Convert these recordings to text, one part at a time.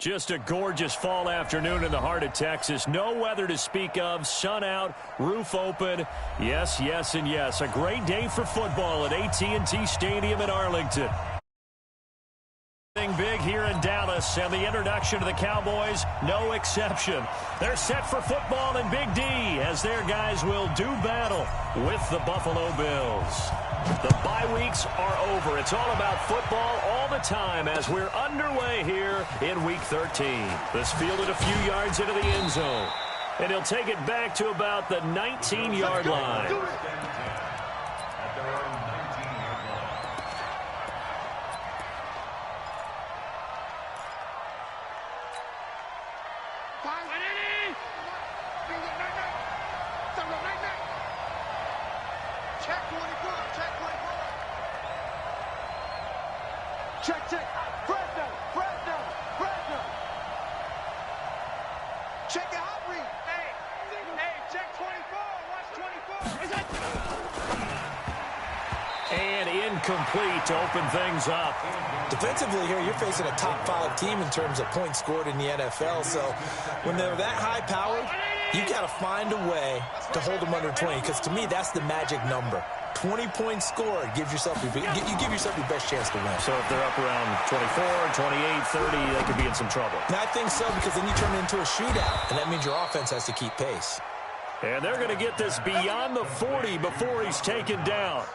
Just a gorgeous fall afternoon in the heart of Texas. No weather to speak of. Sun out, roof open. Yes, yes, and yes. A great day for football at AT&T Stadium in Arlington. Big here in Dallas, and the introduction to the Cowboys, no exception. They're set for football in Big D as their guys will do battle with the Buffalo Bills. The bye weeks are over. It's all about football all the time as we're underway here in Week 13. This fielded a few yards into the end zone, and he'll take it back to about the 19-yard line. Complete to open things up. Defensively here, you're facing a top-5 team in terms of points scored in the NFL, so when they're that high-powered, you've got to find a way to hold them under 20, because to me, that's the magic number. 20 points scored gives yourself you give yourself your best chance to win. So if they're up around 24, 28, 30, they could be in some trouble. And I think so, because then you turn it into a shootout, and that means your offense has to keep pace. And they're going to get this beyond the 40 before he's taken down.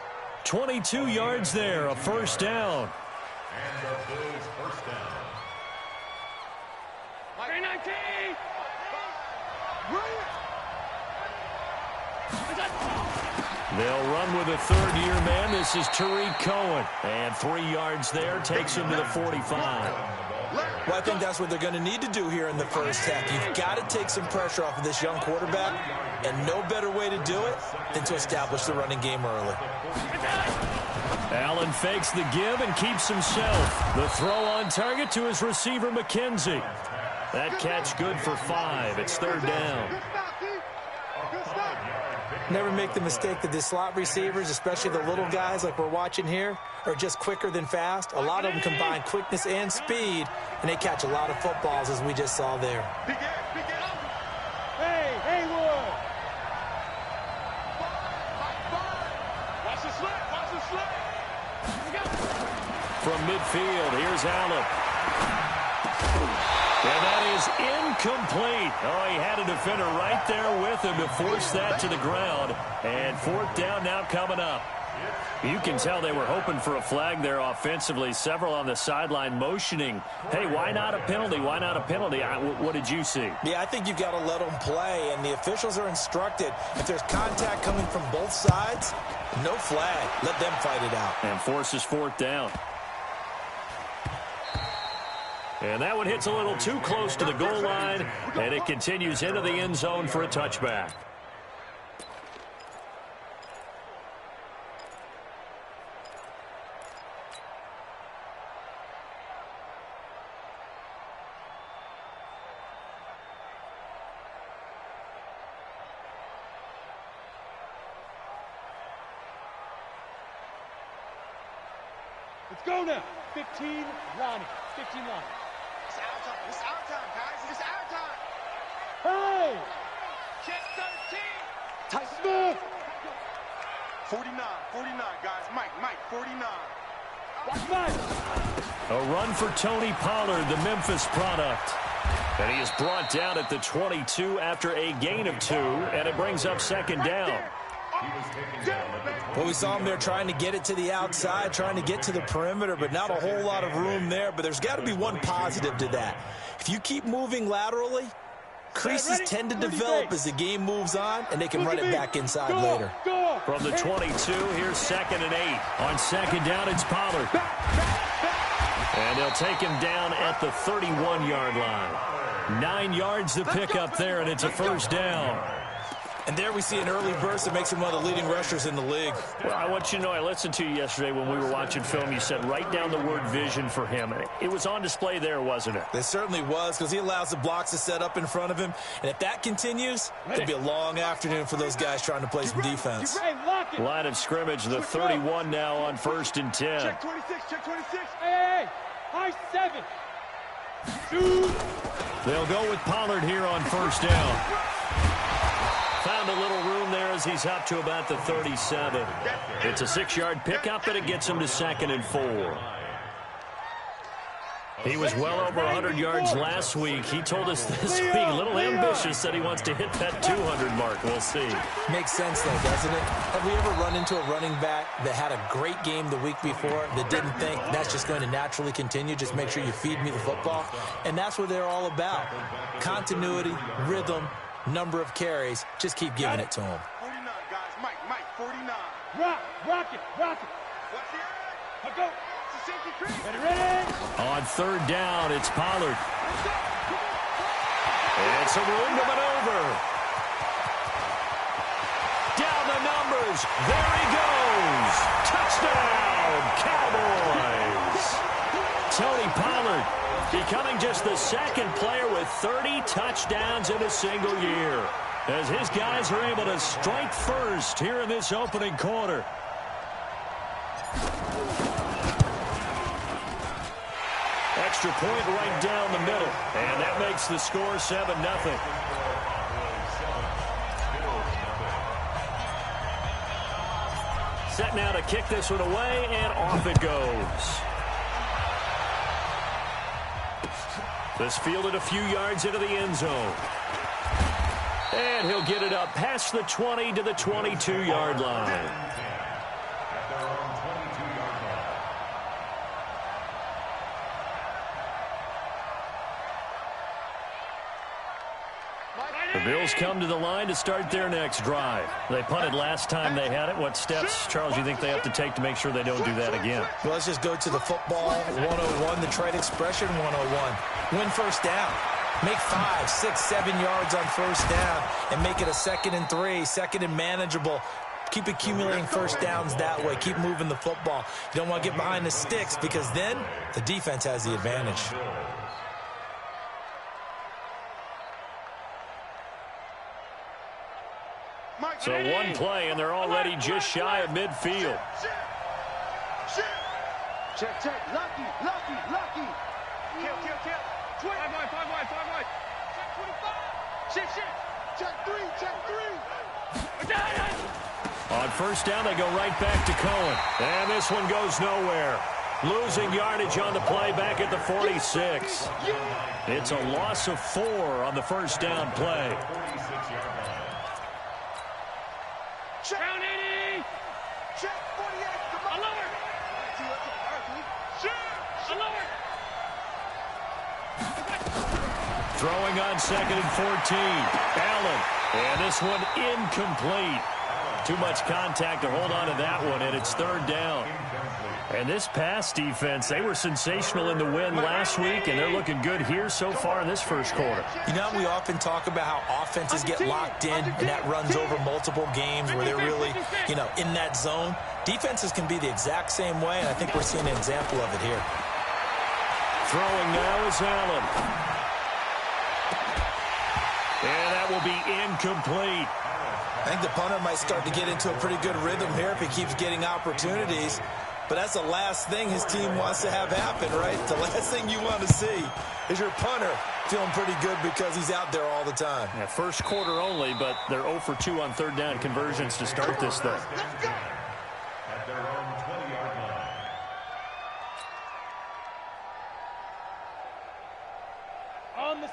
22 yards there, a first down. And the Bills first down. 19. They'll run with a third-year man. This is Tariq Cohen. And 3 yards there takes him to the 45. Well, I think that's what they're going to need to do here in the first half. You've got to take some pressure off of this young quarterback, and no better way to do it than to establish the running game early. Allen fakes the give and keeps himself. The throw on target to his receiver, McKenzie. That catch good for 5. It's third down. Never make the mistake that the slot receivers, especially the little guys like we're watching here, are just quicker than fast. A lot of them combine quickness and speed, and they catch a lot of footballs, as we just saw there. Hey, Haywood! Watch the slip, watch the slip. From midfield, here's Allen. And that is incomplete. Oh, he had a defender right there with him to force that to the ground. And fourth down now coming up. You can tell they were hoping for a flag there offensively. Several on the sideline motioning, hey, why not a penalty? Why not a penalty? What did you see? Yeah, I think you've got to let them play, and the officials are instructed. If there's contact coming from both sides, no flag. Let them fight it out. And forces fourth down. And that one hits a little too close to the goal line, and it continues into the end zone for a touchback. Let's go now. 15, Ronnie. 15 line. It's our time, guys. It's our time. Hey! Check 13. Ty Smith! 49, guys. Mike, 49. Watch Mike! A run for Tony Pollard, the Memphis product. And he is brought down at the 22 after a gain of 2, and it brings up second down. Well, we saw him there trying to get it to the outside, trying to get to the perimeter, but not a whole lot of room there. But there's got to be one positive to that. If you keep moving laterally, creases tend to develop as the game moves on, and they can run it back inside later. From the 22, here's 2nd and 8. On second down, it's Pollard. And they'll take him down at the 31-yard line. 9 yards to pick up there, and it's a first down. And there we see an early burst that makes him one of the leading rushers in the league. Well, I want you to know, I listened to you yesterday when we were watching film. You said write down the word vision for him. It was on display there, wasn't it? It certainly was, because he allows the blocks to set up in front of him. And if that continues, it'll be a long afternoon for those guys trying to play some defense. Line of scrimmage, the 31 now on 1st and 10. Check 26, check 26. Hey, high 7. They'll go with Pollard here on first down. Found a little room there as he's up to about the 37. It's a 6-yard pickup, and it gets him to 2nd and 4. He was well over 100 yards last week. He told us this week, a little ambitious, that he wants to hit that 200 mark. We'll see. Makes sense, though, doesn't it? Have we ever run into a running back that had a great game the week before that didn't think that's just going to naturally continue? Just make sure you feed me the football. And that's what they're all about. Continuity, rhythm, number of carries. Just keep giving it to him. 49, guys. Mike, 49. Rock it. What's here? Let's go. It's a safety crease. Ready. On third down, it's Pollard. It's a room to maneuver. Down the numbers. There he goes. Touchdown, Cowboys. Tony Pollard becoming just the 2nd player with 30 touchdowns in a single year, as his guys are able to strike first here in this opening quarter. Extra point right down the middle, and that makes the score 7-0. Set now to kick this one away, and off it goes. This fielded a few yards into the end zone. And he'll get it up past the 20 to the 22-yard line. The Bills come to the line to start their next drive. They punted last time they had it. What steps, Charles, you think they have to take to make sure they don't do that again? Well, let's just go to the football 101, the trade expression 101. Win first down. Make 5, 6, 7 yards on first down and make it a 2nd and 3, 2nd and manageable. Keep accumulating first downs that way. Keep moving the football. You don't want to get behind the sticks because then the defense has the advantage. So one play, and they're already just shy of midfield. Check. Lucky. Kill. 5 wide. Check 25. Check 3. On first down, they go right back to Cohen. And this one goes nowhere. Losing yardage on the play back at the 46. It's a loss of 4 on the first down play. Down 80. Check 48. Come on. Alert. Throwing on 2nd and 14. Allen. And this one incomplete. Too much contact to hold on to that one, and it's 3rd down. And this pass defense, they were sensational in the win last week, and they're looking good here so far in this first quarter. You know, we often talk about how offenses get locked in, and that runs over multiple games where they're really, in that zone. Defenses can be the exact same way, and I think we're seeing an example of it here. Throwing now is Allen. And that will be incomplete. I think the punter might start to get into a pretty good rhythm here if he keeps getting opportunities. But that's the last thing his team wants to have happen, right? The last thing you want to see is your punter feeling pretty good because he's out there all the time. Yeah, first quarter only, but they're 0 for 2 on 3rd down conversions to start this thing. At their own 20-yard line.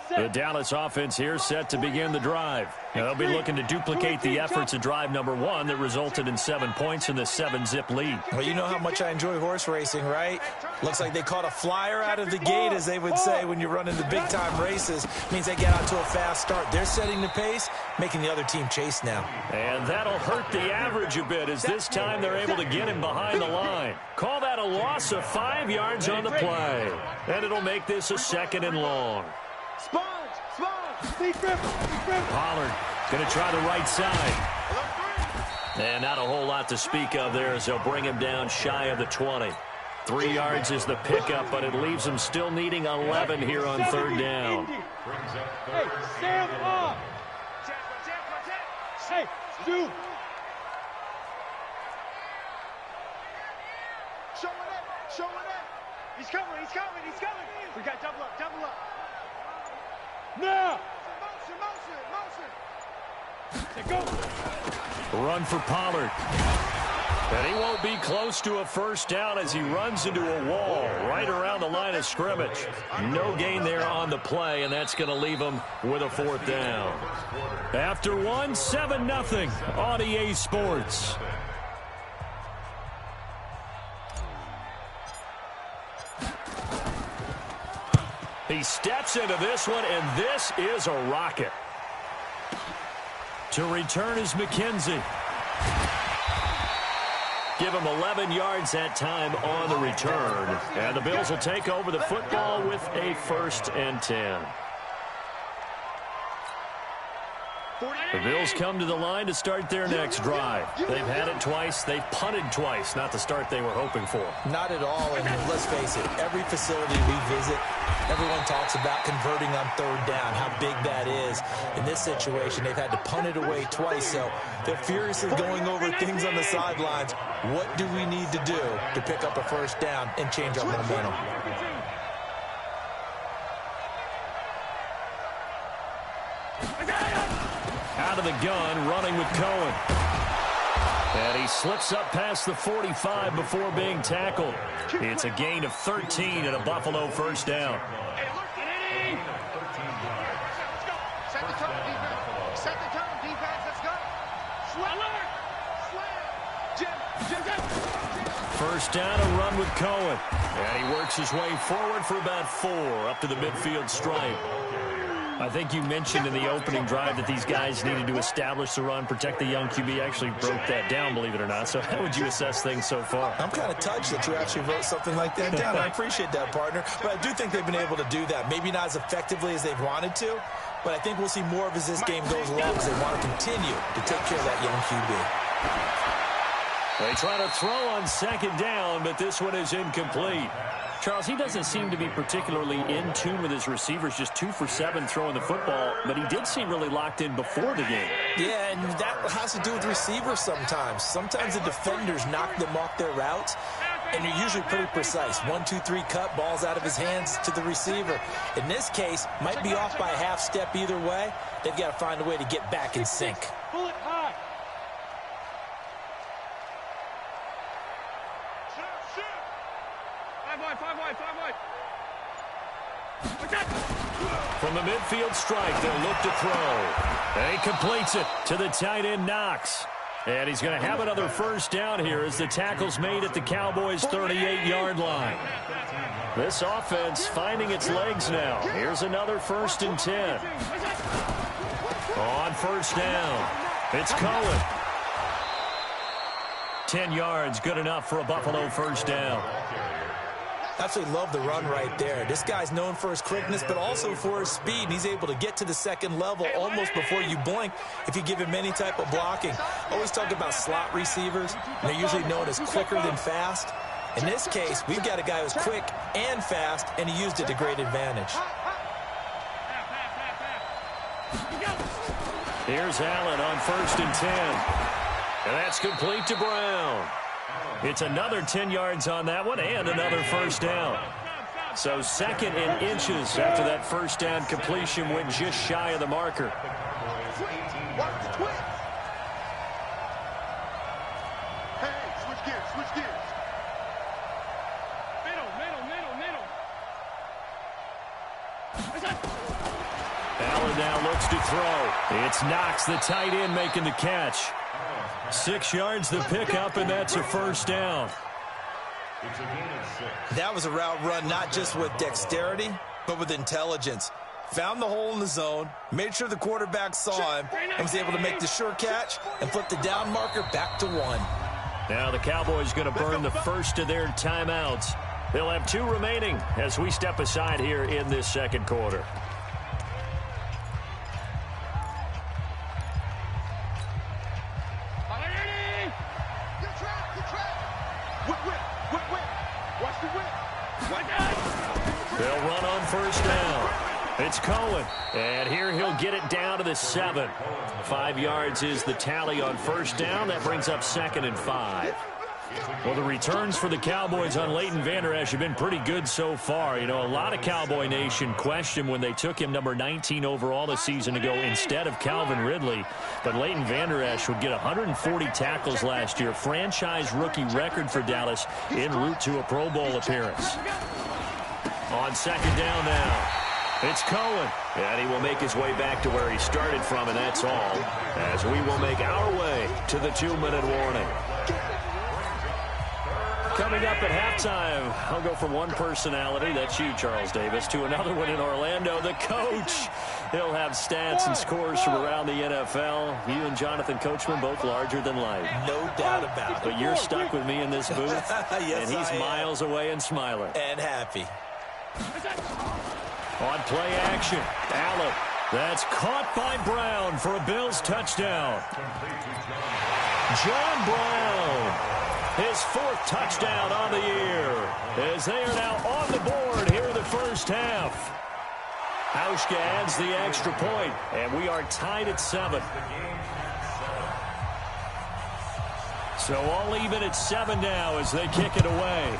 The Dallas offense here set to begin the drive. Now, they'll be looking to duplicate the efforts of drive number 1 that resulted in 7 points in the 7-zip lead. Well, you know how much I enjoy horse racing, right? Looks like they caught a flyer out of the gate, as they would say when you run into big-time races. Means they get out to a fast start. They're setting the pace, making the other team chase now. And that'll hurt the average a bit, as this time they're able to get him behind the line. Call that a loss of 5 yards on the play. And it'll make this a 2nd and long. Sponge. Pollard going to try the right side. And not a whole lot to speak of there as they'll bring him down shy of the 20. 3 yards is the pickup, but it leaves him still needing 11 here on 3rd down. Hey, stand up. Hey, dude. Show it up. He's coming. We got double up. Now! Motion. Go. Run for Pollard. And he won't be close to a first down as he runs into a wall right around the line of scrimmage. No gain there on the play, and that's going to leave him with a fourth down. After 7-0 on EA Sports. He steps into this one, and this is a rocket. To return is McKenzie. Give him 11 yards that time on the return. And the Bills will take over the football with a 1st and 10. The Bills come to the line to start their next drive. They've had it twice. They've punted twice. Not the start they were hoping for. Not at all. And let's face it, every facility we visit, everyone talks about converting on 3rd down, how big that is. In this situation, they've had to punt it away twice. So they're furiously going over things on the sidelines. What do we need to do to pick up a 1st down and change our momentum? Out of the gun, running with Cohen. And he slips up past the 45 before being tackled. It's a gain of 13 and a Buffalo 1st down. Set the tone, defense. Let's go. Slam. 1st down, a run with Cohen. And he works his way forward for about 4 up to the midfield stripe. I think you mentioned in the opening drive that these guys needed to establish the run, protect the young QB. Actually broke that down, believe it or not. So how would you assess things so far? I'm kind of touched that you actually wrote something like that down. I appreciate that, partner. But I do think they've been able to do that. Maybe not as effectively as they've wanted to, but I think we'll see more of as this game goes along because they want to continue to take care of that young QB. They try to throw on 2nd down, but this one is incomplete. Charles, he doesn't seem to be particularly in tune with his receivers, just 2 for 7 throwing the football, but he did seem really locked in before the game. Yeah, and that has to do with receivers sometimes. Sometimes the defenders knock them off their routes, and you're usually pretty precise. 1, 2, 3 cut, balls out of his hands to the receiver. In this case, might be off by a half step either way. They've got to find a way to get back in sync. Bullet high. From the midfield strike, they'll look to throw. And he completes it to the tight end, Knox. And he's going to have another 1st down here as the tackle's made at the Cowboys' 38-yard line. This offense finding its legs now. Here's another 1st and 10. On 1st down, it's Cohen. 10 yards, good enough for a Buffalo 1st down. Absolutely love the run right there. This guy's known for his quickness, but also for his speed. And he's able to get to the 2nd level almost before you blink if you give him any type of blocking. I always talk about slot receivers, and they're usually known as quicker than fast. In this case, we've got a guy who's quick and fast, and he used it to great advantage. Here's Allen on 1st and 10. And that's complete to Brown. It's another 10 yards on that one and another 1st down. So 2nd and inches after that 1st down completion went just shy of the marker. Hey, switch gears. Middle. Allen now looks to throw. It's Knox, the tight end, making the catch. 6 yards the pickup, and that's a 1st down. That was a route run not just with dexterity, but with intelligence. Found the hole in the zone, made sure the quarterback saw him, and was able to make the sure catch and flip the down marker back to 1. Now the Cowboys going to burn the first of their timeouts. They'll have 2 remaining as we step aside here in this 2nd quarter. They'll run on 1st down. It's Cohen, and here he'll get it down to the 7. 5 yards is the tally on 1st down. That brings up 2nd and 5. Well, the returns for the Cowboys on Leighton Vander Esch have been pretty good so far. You know, a lot of Cowboy Nation questioned when they took him number 19 overall a season ago instead of Calvin Ridley. But Leighton Vander Esch would get 140 tackles last year, franchise rookie record for Dallas, en route to a Pro Bowl appearance. On second down now, it's Cohen. And he will make his way back to where he started from, and that's all, as we will make our way to the 2-minute warning. Coming up at halftime, I'll go from one personality, that's you, Charles Davis, to another one in Orlando, the coach. He'll have stats and scores from around the NFL. You and Jonathan Coachman, both larger than life. No doubt about it. But you're stuck with me in this booth, yes, and he's miles away and smiling. And happy. On play action, Allen. That's caught by Brown for a Bills touchdown. John Brown. His 4th touchdown on the year, as they are now on the board here in the first half. Hauschka adds the extra point, and we are tied at 7. So all even at 7 now as they kick it away.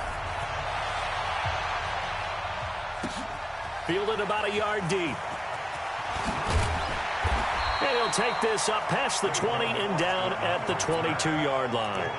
Fielded about a yard deep. And he'll take this up past the 20 and down at the 22-yard line.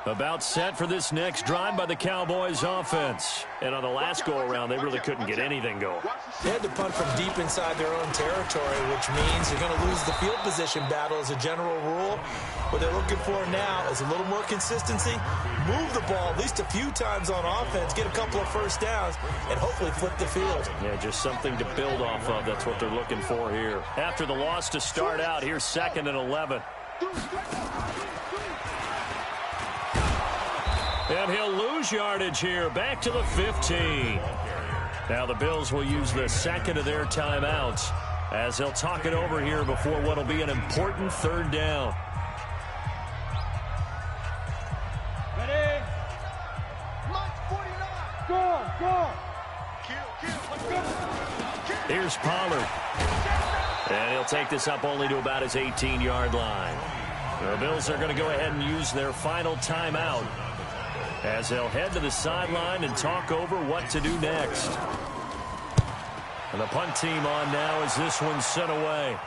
About set for this next drive by the Cowboys offense. And on the last go-around, they really couldn't get anything going. They had to punt from deep inside their own territory, which means you're going to lose the field position battle as a general rule. What they're looking for now is a little more consistency, move the ball at least a few times on offense, get a couple of first downs, and hopefully flip the field. Yeah, just something to build off of. That's what they're looking for here. After the loss to start out, here's 2nd and 11. And he'll lose yardage here, back to the 15. Now the Bills will use the 2nd of their timeouts as they'll talk it over here before what will be an important 3rd down. Ready? Go. Here's Pollard. And he'll take this up only to about his 18-yard line. The Bills are going to go ahead and use their final timeout as they'll head to the sideline and talk over what to do next. And the punt team on now as this one's sent away.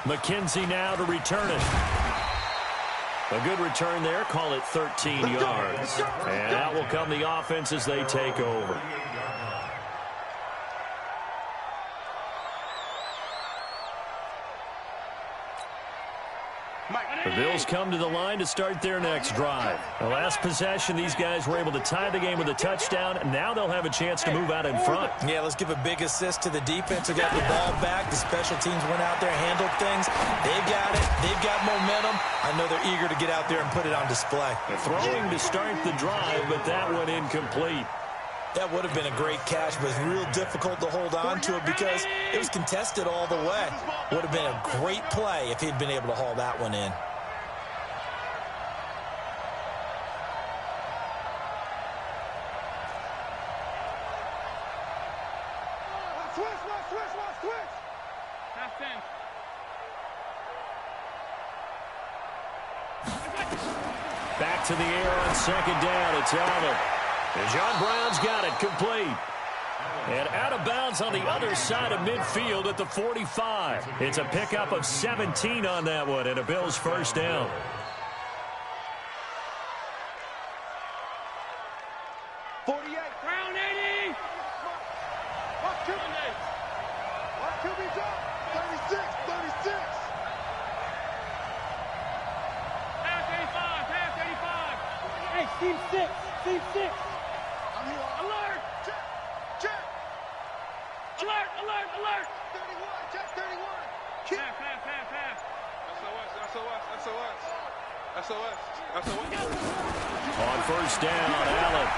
McKenzie now to return it. A good return there, call it 13 yards. And out will come the offense as they take over. The Bills come to the line to start their next drive. The last possession, these guys were able to tie the game with a touchdown. Now they'll have a chance to move out in front. Yeah, let's give a big assist to the defense who got the ball back. The special teams went out there, handled things. They've got it. They've got momentum. I know they're eager to get out there and put it on display. Throwing to start the drive, but that one incomplete. That would have been a great catch, but it's real difficult to hold on to it because it was contested all the way. Would have been a great play if he'd been able to haul that one in. Switch. Half 10. Back to the air on 2nd down. It's Allen. And John Brown's got it complete. And out of bounds on the other side of midfield at the 45. It's a pickup of 17 on that one and a Bills first down. Brown 80. Watch QB drop. 36. Pass 85. Hey, Steve 6. I'm here. Alert. Check. Alert. 31. Check 31. Pass. SOS. On first down, Allen.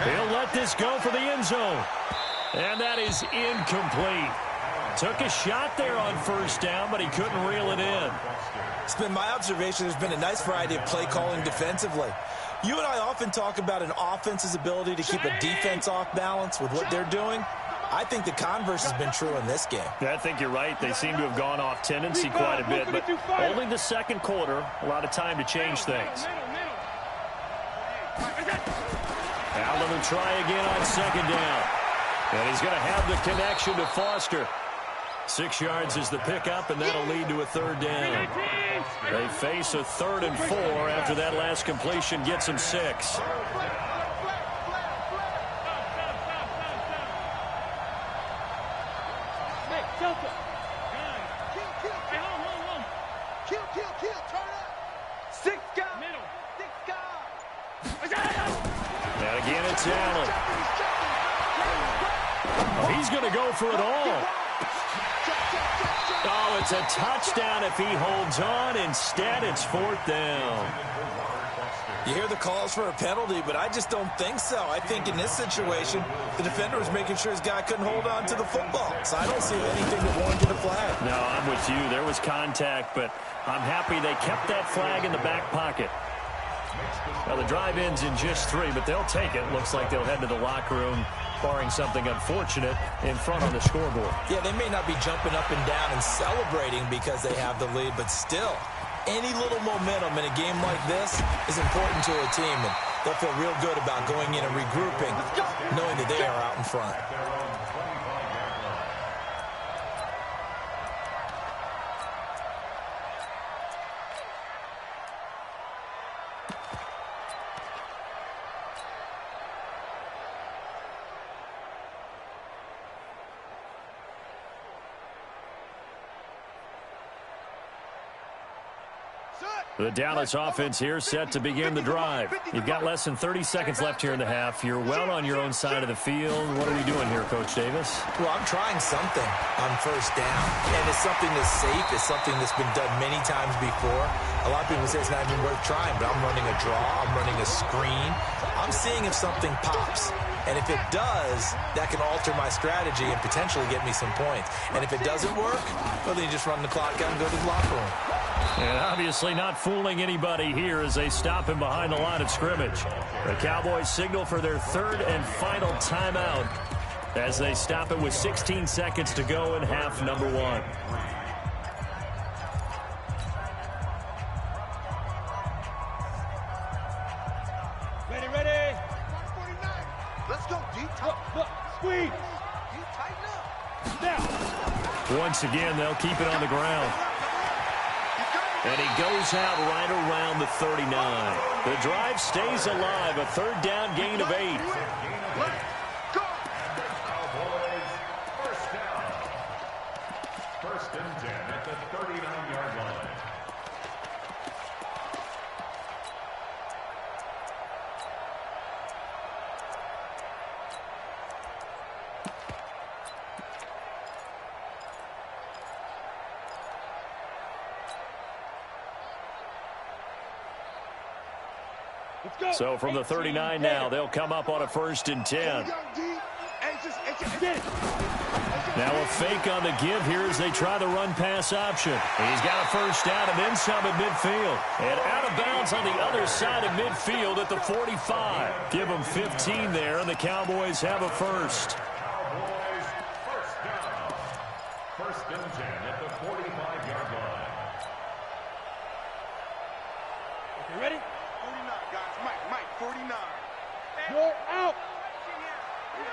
He'll let this go for the end zone. And that is incomplete. Took a shot there on first down, but he couldn't reel it in. It's been my observation there's been a nice variety of play calling defensively. You and I often talk about an offense's ability to keep a defense off balance with what they're doing. I think the converse has been true in this game. Yeah, I think you're right. They seem to have gone off tendency quite a bit, but only the second quarter, a lot of time to change things. Allen will try again on second down. And he's going to have the connection to Foster. 6 yards is the pickup, and that'll lead to a third down. They face a 3rd and 4 after that last completion gets them 6. And again, it's Allen. Oh, he's going to go for it all. Oh, it's a touchdown if he holds on. Instead, it's 4th down. You hear the calls for a penalty, but I just don't think so. I think in this situation, the defender was making sure his guy couldn't hold on to the football. So I don't see anything that warranted a flag. No, I'm with you. There was contact, but I'm happy they kept that flag in the back pocket. Well, the drive ends in just 3, but they'll take it. Looks like they'll head to the locker room, barring something unfortunate, in front on the scoreboard. Yeah, they may not be jumping up and down and celebrating because they have the lead, but still, any little momentum in a game like this is important to a team, and they'll feel real good about going in and regrouping, knowing that they are out in front. The Dallas offense here set to begin the drive. You've got less than 30 seconds left here in the half. You're well on your own side of the field. What are we doing here, Coach Davis? Well, I'm trying something on first down, and it's something that's safe. It's something that's been done many times before. A lot of people say it's not even worth trying, but I'm running a draw. I'm running a screen. I'm seeing if something pops. And if it does, that can alter my strategy and potentially get me some points. And if it doesn't work, well, then you just run the clock out and go to the locker room. And obviously not fooling anybody here as they stop him behind the line of scrimmage. The Cowboys signal for their 3rd and final timeout as they stop it with 16 seconds to go in half number 1. Ready. Let's go, D. Look, squeeze. You tighten up. Now. Once again, they'll keep it on the ground. And he goes out right around the 39. The drive stays alive. A 3rd down gain of 8. Go. Cowboys, first down. 1st and 10 at the 39-yard line. So from the 39 now, they'll come up on a 1st and 10. Now a fake on the give here as they try the run-pass option. He's got a first down and then some at midfield. And out of bounds on the other side of midfield at the 45. Give them 15 there, and the Cowboys have a first. Cowboys, first down. 1st and 10 at the 45-yard line. Okay, ready? 49, guys. Mike, 49. You're out.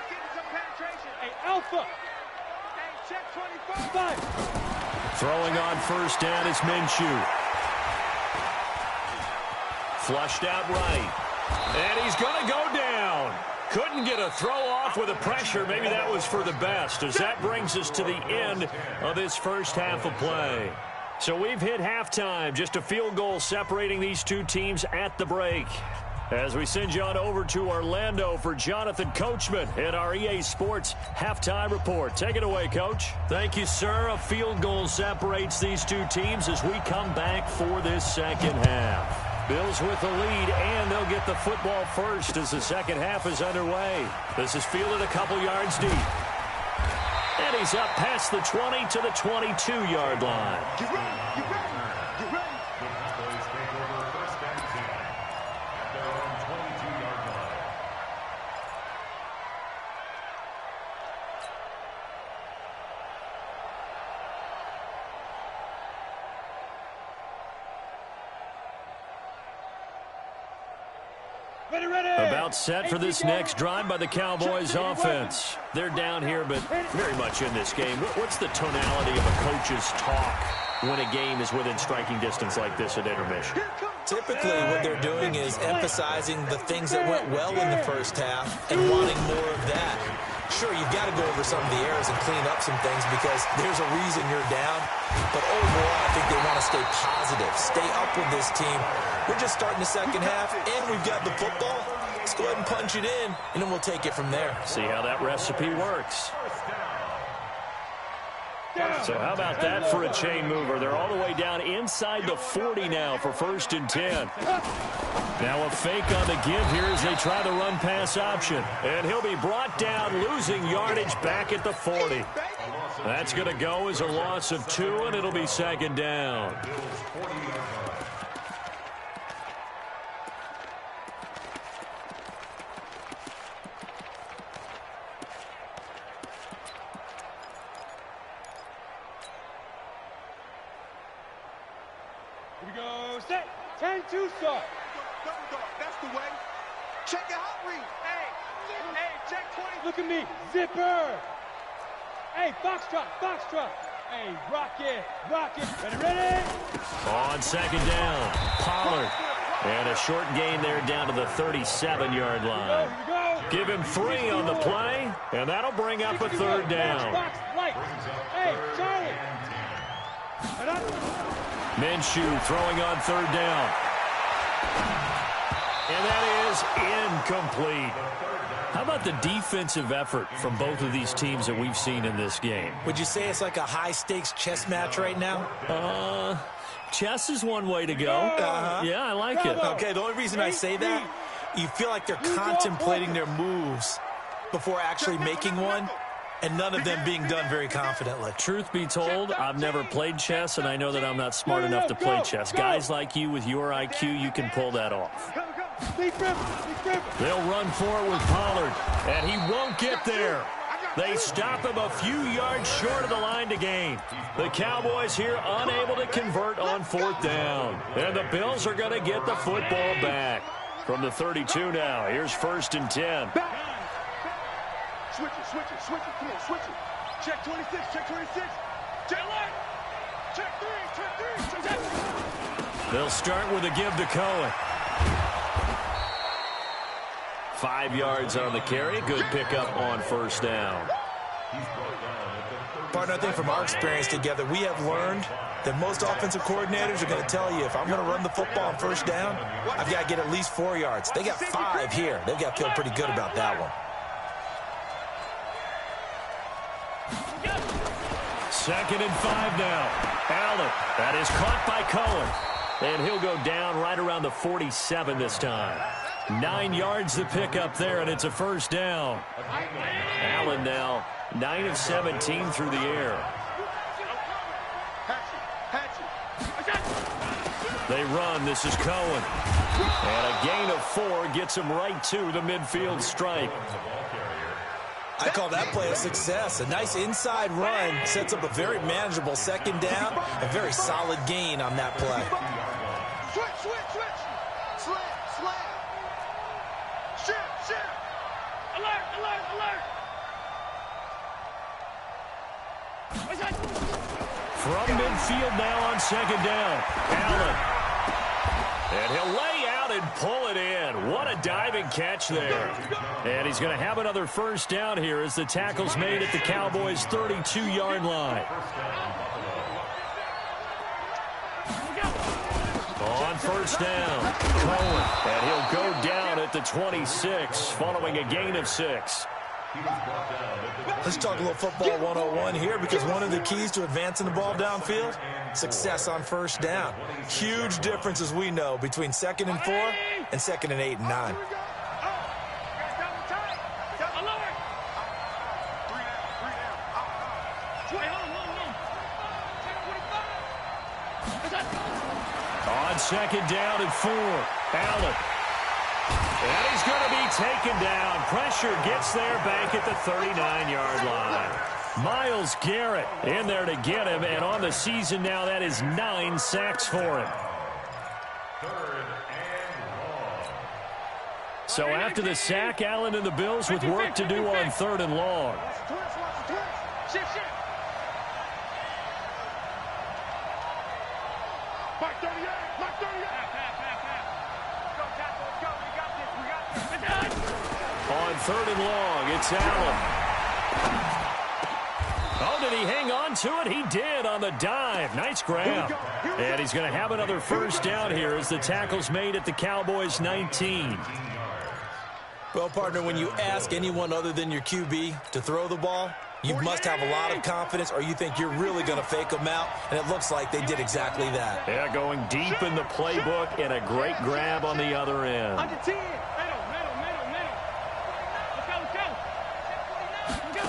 Getting some penetration. Hey, Alpha. Hey, check 25. 5. Throwing on first down is Minshew. Flushed out right. And he's going to go down. Couldn't get a throw off with the pressure. Maybe that was for the best, as that brings us to the end of this first half of play. So we've hit halftime. Just a field goal separating these two teams at the break. As we send you on over to Orlando for Jonathan Coachman in our EA Sports Halftime Report. Take it away, Coach. Thank you, sir. A field goal separates these two teams as we come back for this second half. Bills with the lead, and they'll get the football first as the second half is underway. This is fielded a couple yards deep. And he's up past the 20 to the 22-yard line. Get ready. About set for this next drive by the Cowboys offense. They're down here, but very much in this game. What's the tonality of a coach's talk when a game is within striking distance like this at intermission? Typically, what they're doing is emphasizing the things that went well in the first half and wanting more of that. Sure, you've got to go over some of the errors and clean up some things because there's a reason you're down. But overall, I think they want to stay positive, stay up with this team. We're just starting the second half, and we've got the football. Let's go ahead and punch it in, and then we'll take it from there. See how that recipe works. So how about that for a chain mover? They're all the way down inside the 40 now for 1st and 10. Now a fake on the give here as they try the run-pass option. And he'll be brought down, losing yardage back at the 40. That's going to go as a loss of 2, and it'll be 2nd down. Here we go. Set. 10-2 start. Double dog. That's the way. Check your hot read. Hey, check 20. Look at me. Zipper. Hey, foxtrot, foxtrot. Hey, rocket. Ready? On 2nd down, Pollard. And a short gain there down to the 37-yard line. Here we go. Give him 3 on the play, and that'll bring up a 3rd down. Box, light. Hey, Charlie. And up. Minshew throwing on 3rd down. And that is incomplete. How about the defensive effort from both of these teams that we've seen in this game? Would you say it's like a high-stakes chess match right now? Chess is one way to go. Yeah, I like it. Okay, the only reason I say that, you feel like they're contemplating their moves before actually making one, and none of them being done very confidently. Truth be told, I've never played chess, and I know that I'm not smart enough to play chess. Guys like you with your IQ, you can pull that off. They'll run for it with Pollard, and he won't get there. They stop him a few yards short of the line to gain. The Cowboys here unable to convert on 4th down. And the Bills are going to get the football back. From the 32 now, here's 1st and 10. Switch it. Come on, switch it. Check 26, check 26. Check line. Check 3. They'll start with a give to Cohen. 5 yards on the carry. Good pickup on 1st down. Partner, I think from our experience together, we have learned that most offensive coordinators are going to tell you, if I'm going to run the football on 1st down, I've got to get at least 4 yards. They got 5 here. They've got to feel pretty good about that one. 2nd and 5 now. Allen. That is caught by Cohen. And he'll go down right around the 47 this time. 9 yards to pick up there, and it's a 1st down. Allen now 9 of 17 through the air. They run. This is Cohen. And a gain of 4 gets him right to the midfield stripe. I call that play a success. A nice inside run sets up a very manageable 2nd down. A very solid gain on that play. Switch. Slam. Shift. Alert. From midfield now on 2nd down. Allen. And he'll lay out and pull it in. What a diving catch there. And he's going to have another 1st down here as the tackle's made at the Cowboys' 32-yard line. On 1st down, Cohen. And he'll go down at the 26 following a gain of 6. Let's talk a little football 101 here, because one of the keys to advancing the ball downfield, success on 1st down. Huge difference, as we know, between 2nd and 4 and 2nd and 8 and 9. On 2nd down and 4, Allen. And he's going to be taken down. Pressure gets there back at the 39-yard line. Myles Garrett in there to get him, and on the season now, that is 9 sacks for him. So after the sack, Allen and the Bills with work to do on 3rd and long. Shift. Mark 38. Mark 38. Go, Tackle. Let's go. We got this. On 3rd and long, it's Allen. Oh, did he hang on to it? He did on the dive. Nice grab. And he's going to have another first down here as the tackle's made at the Cowboys' 19. Well, partner, when you ask anyone other than your QB to throw the ball, you must have a lot of confidence or you think you're really going to fake them out, and it looks like they did exactly that. Yeah, going deep in the playbook and a great grab on the other end. Under 10. Middle. Let's go.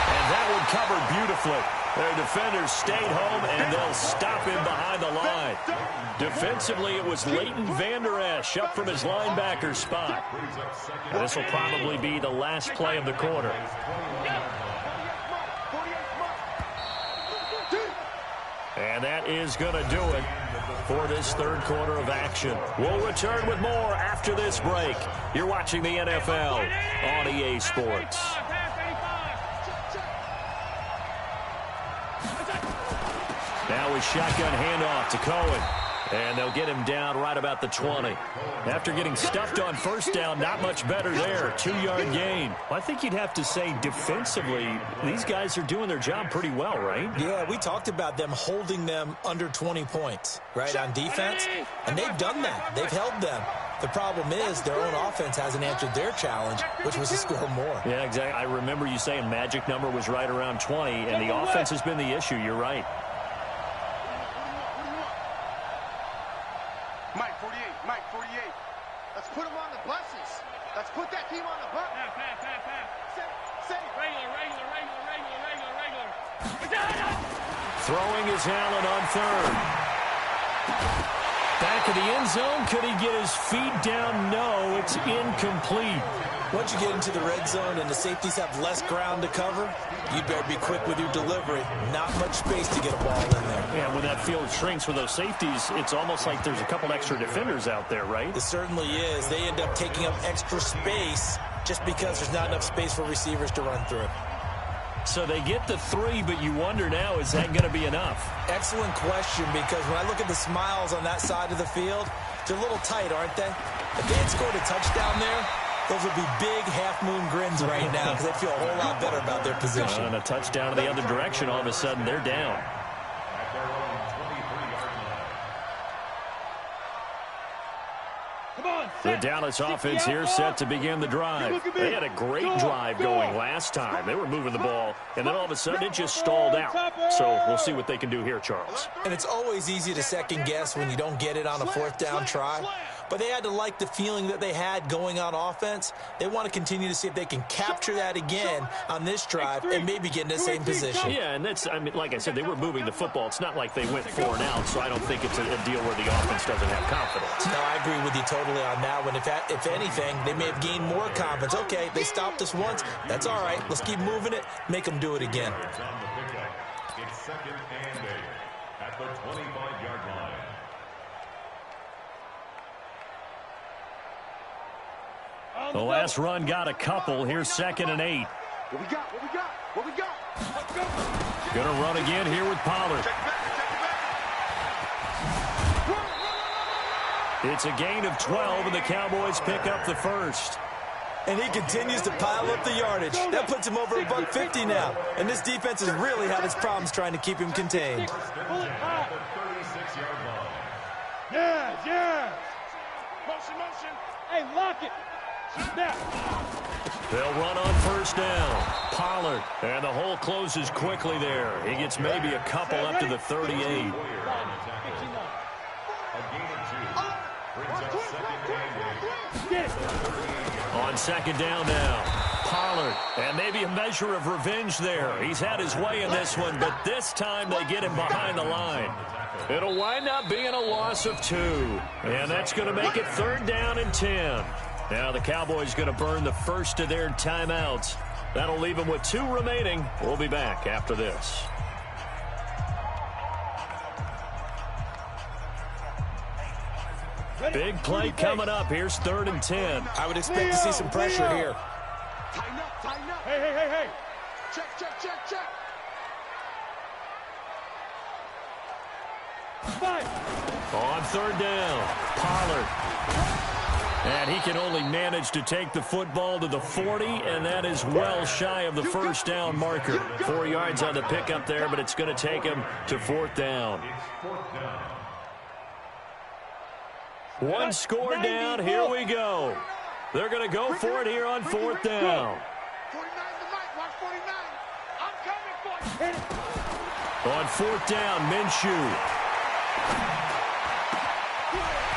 And that one covered beautifully. Their defenders stayed home, and they'll stop him behind the line. Defensively, it was Leighton Vander Esch up from his linebacker spot. And this will probably be the last play of the quarter. And that is going to do it for this 3rd quarter of action. We'll return with more after this break. You're watching the NFL on EA Sports. Now a shotgun handoff to Cohen. And they'll get him down right about the 20. After getting stuffed on first down, not much better there. 2-yard gain. Well, I think you'd have to say defensively, these guys are doing their job pretty well, right? Yeah, we talked about them holding them under 20 points, right, on defense. And they've done that. They've held them. The problem is their own offense hasn't answered their challenge, which was to score more. Yeah, exactly. I remember you saying magic number was right around 20, and the offense has been the issue. You're right. Mike 48. Let's put them on the buses. Let's put that team on the bus. Say. Regular. Throwing is Allen on 3rd. Back of the end zone. Could he get his feet down? No, it's incomplete. Once you get into the red zone and the safeties have less ground to cover, you better be quick with your delivery. Not much space to get a ball in there. Yeah, when that field shrinks with those safeties, it's almost like there's a couple extra defenders out there, right? It certainly is. They end up taking up extra space just because there's not enough space for receivers to run through. So they get the 3, but you wonder now, is that going to be enough? Excellent question, because when I look at the smiles on that side of the field, they're a little tight, aren't they? If they had scored a touchdown there, those would be big half-moon grins right now because they feel a whole lot better about their position. And a touchdown in the other direction, all of a sudden they're down. The Dallas offense here set to begin the drive. They had a great drive going last time. They were moving the ball, and then all of a sudden it just stalled out. So we'll see what they can do here, Charles. And it's always easy to second guess when you don't get it on a 4th down try. But they had to like the feeling that they had going on offense. They want to continue to see if they can capture that again on this drive and maybe get in the same position. Yeah, and that's, I mean, like I said, they were moving the football. It's not like they went 4 and out, so I don't think it's a deal where the offense doesn't have confidence. No, I agree with you totally on that one. If anything, they may have gained more confidence. Okay, they stopped us once. That's all right. Let's keep moving it. Make them do it again. It's 2nd and 8 at the 25-yard line. The last run got a couple. Here's 2nd and 8. What we got? Let's go. Gonna run again here with Pollard. It's a gain of 12, and the Cowboys pick up the first. And he continues to pile up the yardage. That puts him over $150 now. And this defense has really had its problems trying to keep him contained. Yeah. Motion. Hey, lock it. Snap. They'll run on first down. Pollard. And the hole closes quickly there. He gets maybe a couple up to the 38. On 2nd down now, Pollard, and maybe a measure of revenge there. He's had his way in this one, but this time they get him behind the line. It'll wind up being a loss of 2, and that's going to make it 3rd down and 10. Now the Cowboys going to burn the first of their timeouts. That'll leave them with 2 remaining. We'll be back after this. Big play coming up. Here's 3rd and 10. I would expect to see some pressure here. Tighten up, tighten up. Hey, hey, hey, hey. Check, check, check, check. 5. On 3rd down, Pollard. And he can only manage to take the football to the 40, and that is well shy of the 1st down marker. 4 yards on the pickup there, but it's going to take him to 4th down. One score down. Here we go. They're going to go for it here on 4th down. 49 the mic, watch 49. I'm coming for you. On 4th down, Minshew.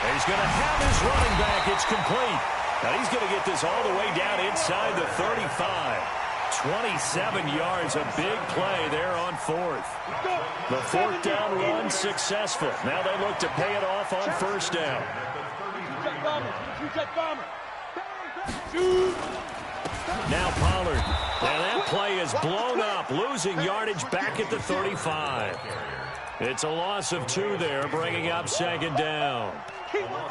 He's going to have his running back. It's complete. Now he's going to get this all the way down inside the 35. 27 yards, a big play there on 4th. The 4th down run successful. Now they look to pay it off on 1st down. Now Pollard. And that play is blown up, losing yardage back at the 35. It's a loss of 2 there, bringing up 2nd down.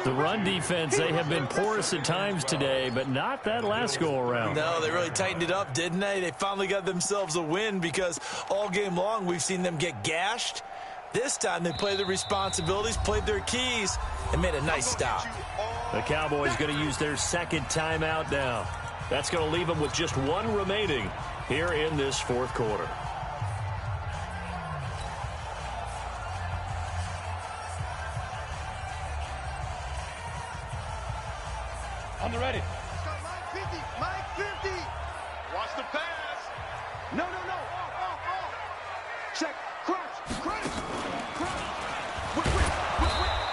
The run defense, they have been porous at times today, but not that last go-around. No, they really tightened it up, didn't they? They finally got themselves a win because all game long we've seen them get gashed. This time they played their responsibilities, played their keys, and made a nice stop. The Cowboys going to use their 2nd timeout now. That's going to leave them with just 1 remaining here in this 4th quarter. On the ready. Mike 50, Mike 50. Watch the pass. No, no, no. Off. Check. Crunch. Crunch.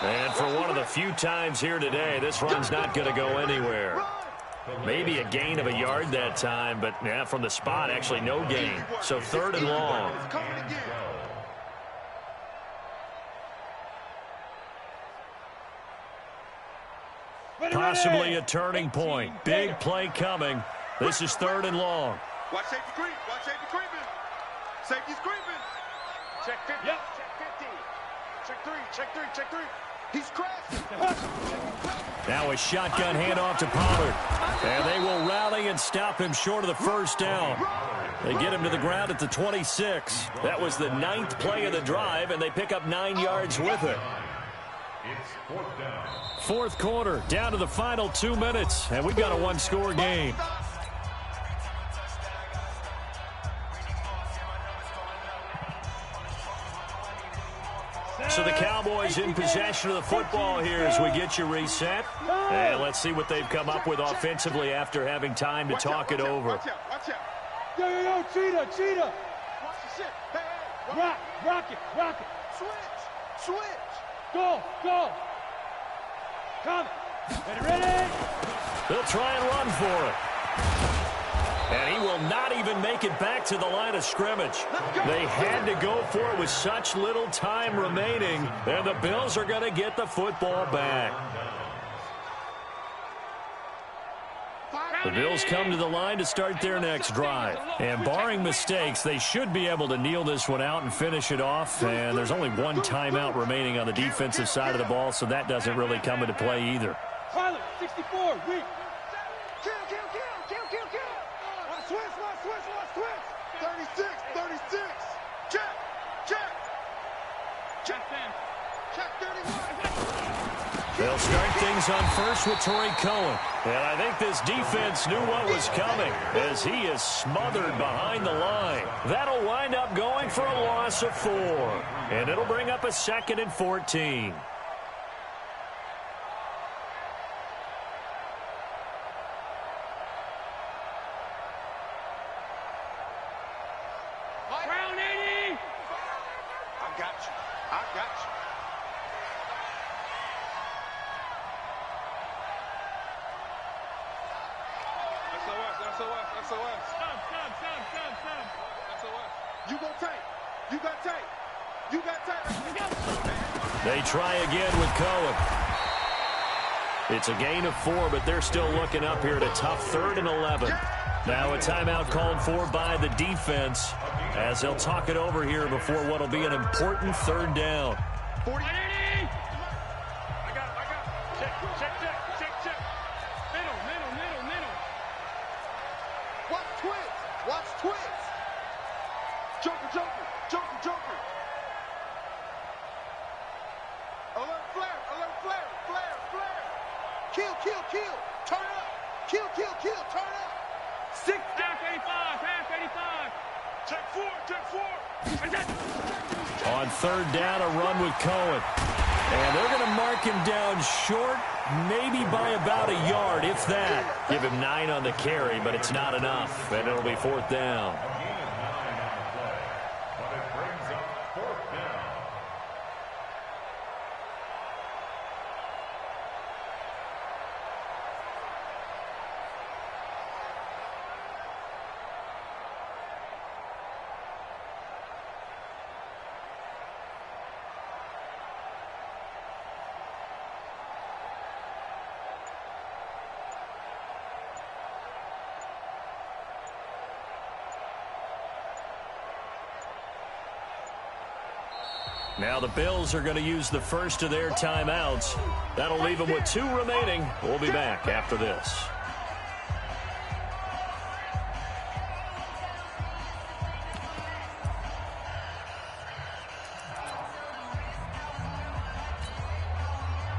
And for one of the few times here today, this run's not going to go anywhere. Maybe a gain of a yard that time, but yeah, from the spot, actually no gain. So 3rd and long. Possibly a turning point. Big play coming. This is 3rd and long. Watch safety creep. Watch safety creeping. Safety's creeping. Check 50. Yep. Check 3. Check 3. Check 3. Check 3. He's crashing. Now a shotgun handoff to Pollard. And they will rally and stop him short of the 1st down. They get him to the ground at the 26. That was the 9th play of the drive, and they pick up 9 yards with it. It's 4th down. 4th quarter, down to the final 2 minutes, and we've got a 1-score game. So the Cowboys in possession of the football here as we get you reset. And let's see what they've come up with offensively after having time to talk it over. Watch out. Watch out. Yo, yo, yo, cheetah, cheetah. Watch the shit. Hey, hey. Rock, rocket, rocket. Switch. Go, go. Come. Ready? They'll try and run for it. And he will not even make it back to the line of scrimmage. They had to go for it with such little time remaining, and the Bills are going to get the football back. The Bills come to the line to start their next drive. And barring mistakes, they should be able to kneel this one out and finish it off. And there's only 1 timeout remaining on the defensive side of the ball, so that doesn't really come into play either. Pilot, 64, weak. Kill. Switch. 36. Check 31. They'll start things on first with Torrey Cohen. And I think this defense knew what was coming as he is smothered behind the line. That'll wind up going for a loss of 4. And it'll bring up a 2nd and 14. Round 80. I got you. SOS. Stop. SOS. You got tape. They try again with Cohen. It's a gain of 4, but they're still looking up here at a tough 3rd and 11. Now a timeout called for by the defense as they'll talk it over here before what will be an important 3rd down. 40. I got it. Check. Kill, kill, kill. Turn up. Kill, kill, kill. Turn up. 6. Half 85. Half 85. Check 4. Check 4. On third down, a run with Cohen. And they're going to mark him down short, maybe by about a yard, if that. Give him 9 on the carry, but it's not enough, and it'll be fourth down. But it brings up fourth down. Now the Bills are going to use the first of their timeouts. That'll leave them with 2 remaining. We'll be back after this.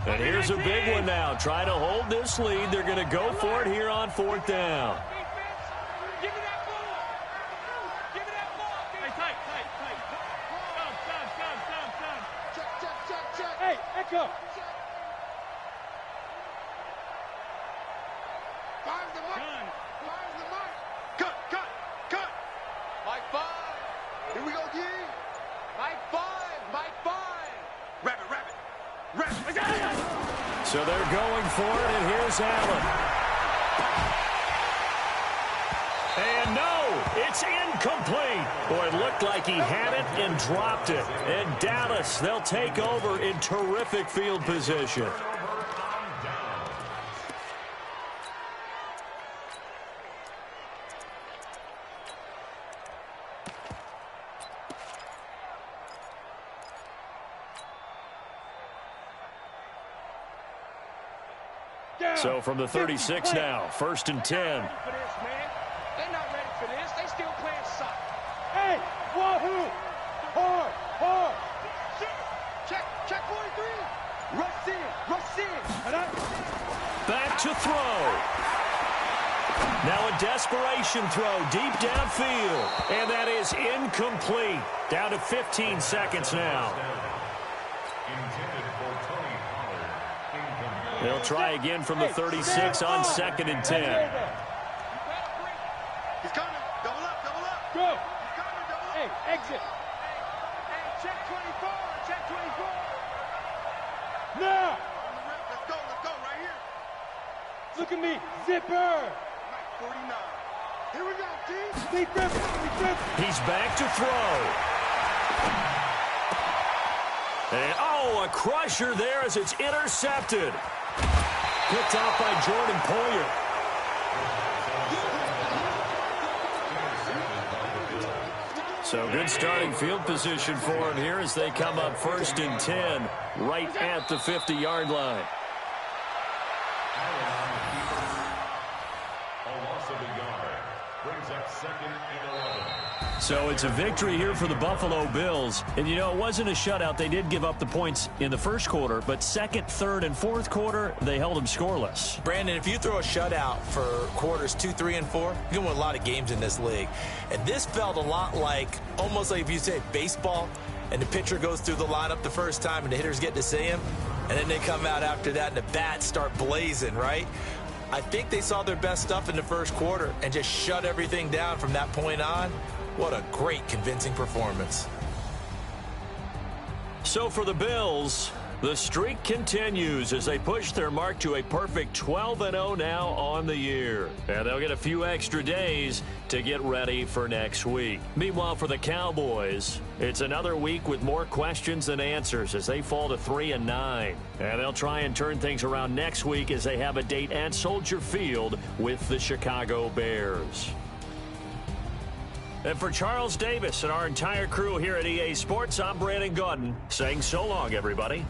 And here's a big one now. Trying to hold this lead. They're going to go for it here on fourth down. Give me that ball. Give me that ball. Hey, tight. Come. Hey, Echo. Fire's the mic. Fire's the mic. Cut. Mike 5. Here we go, D. Mike 5. Rabbit. So they're going for it, and here's Allen. And no, it's incomplete. Boy, it looked like he had it and dropped it. And Dallas, they'll take over in terrific field position. So from the 36 now, 1st and 10. They're not ready for this. They still playing soccer. Hey, wahoo! Hard! Check 43. Rush in. Back to throw. Now a desperation throw deep downfield. And that is incomplete. Down to 15 seconds now. They'll try again from the 36 on 2nd and 10. He's coming. Double up. Go! He's coming. Double up. Hey, exit! Hey, check 24. Now! Let's go. Right here. Look at me! Zipper! 49. Here we go, T. Steve Griffin! He's back to throw. And, a crusher there as it's intercepted. Picked off by Jordan Poyer. So good starting field position for him here as they come up 1st and 10 right at the 50-yard line. A loss of a yard brings up 2nd and 11. So it's a victory here for the Buffalo Bills. And, you know, it wasn't a shutout. They did give up the points in the first quarter, but 2nd, 3rd, and 4th quarter, they held them scoreless. Brandon, if you throw a shutout for quarters 2, 3, and 4, you can win a lot of games in this league. And this felt a lot like, almost like if you say baseball, and the pitcher goes through the lineup the first time and the hitters get to see him, and then they come out after that and the bats start blazing, right? I think they saw their best stuff in the first quarter and just shut everything down from that point on. What a great, convincing performance. So for the Bills, the streak continues as they push their mark to a perfect 12-0 now on the year. And they'll get a few extra days to get ready for next week. Meanwhile, for the Cowboys, it's another week with more questions than answers as they fall to 3-9. And they'll try and turn things around next week as they have a date at Soldier Field with the Chicago Bears. And for Charles Davis and our entire crew here at EA Sports, I'm Brandon Gaudin saying so long, everybody.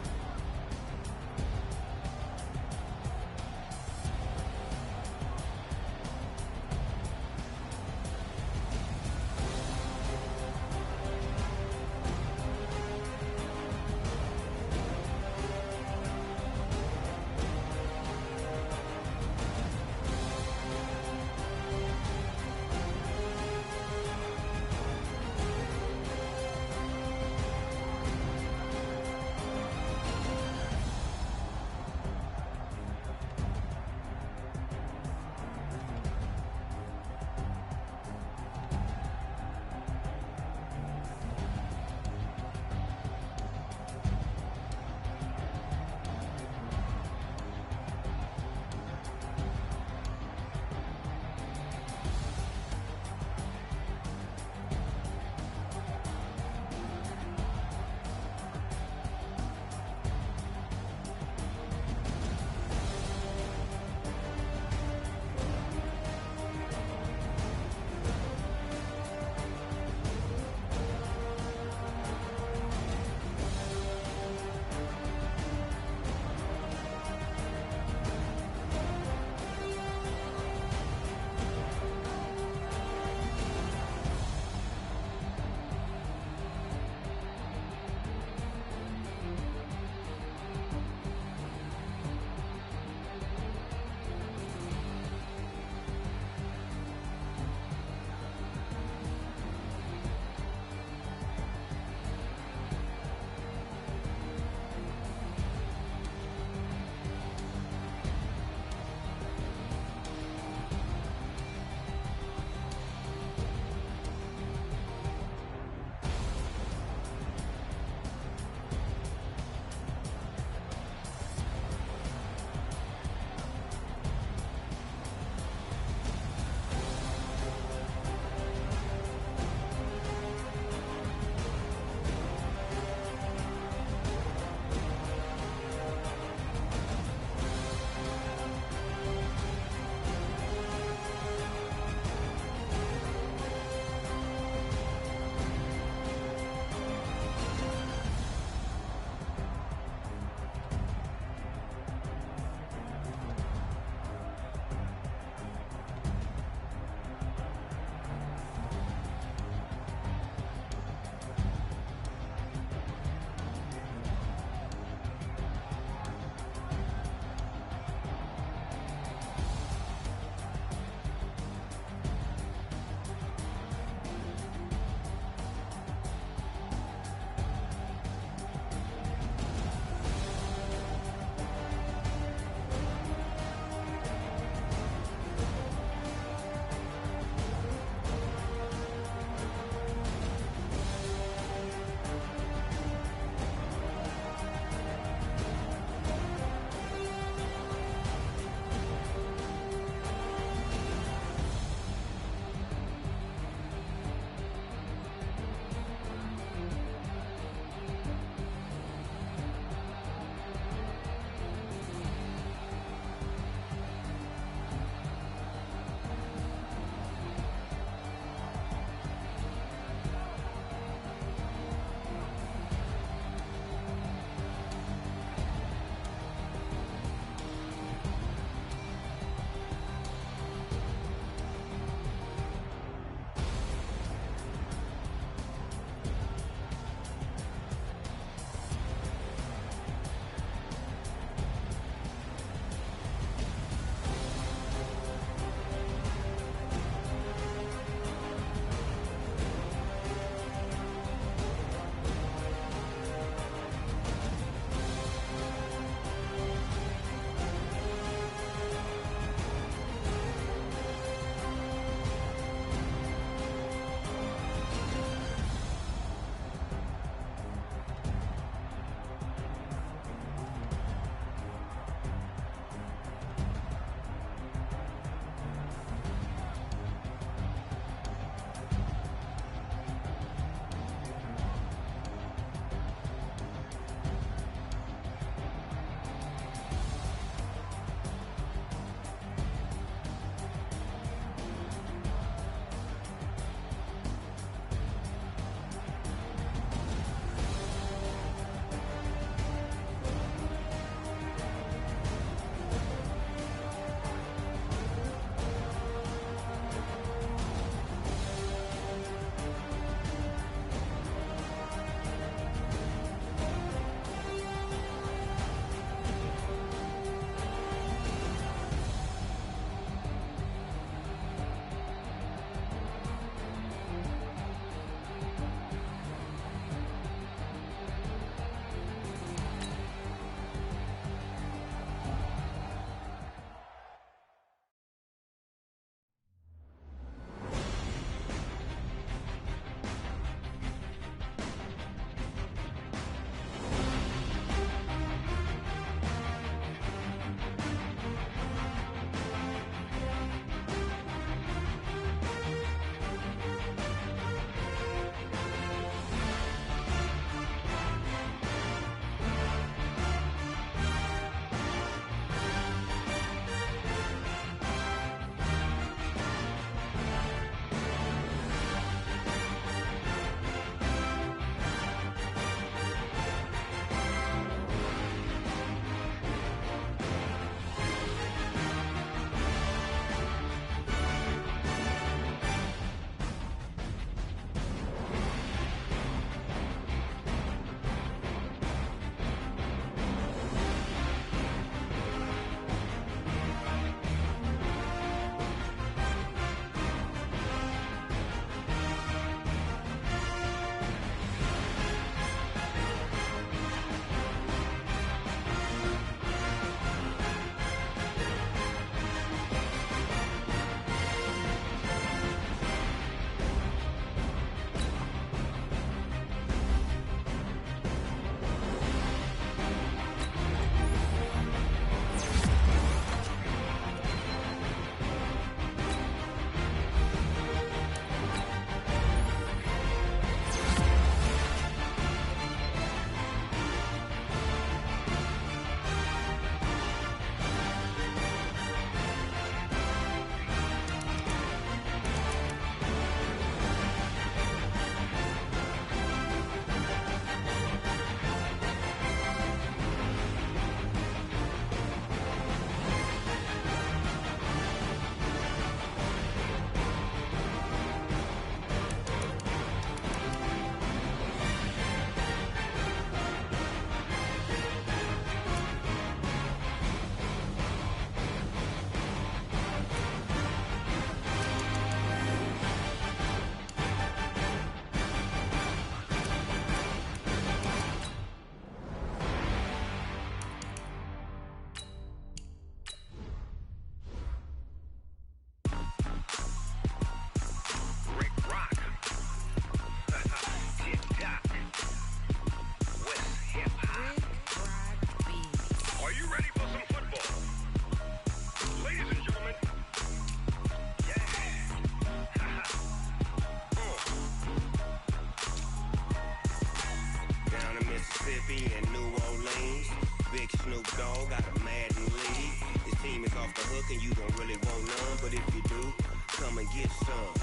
Mississippi and New Orleans. Big Snoop Dogg got a Madden league. This team is off the hook and you don't really want none, but if you do, come and get some.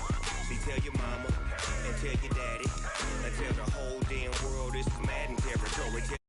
See, tell your mama and tell your daddy and tell the whole damn world this is Madden territory.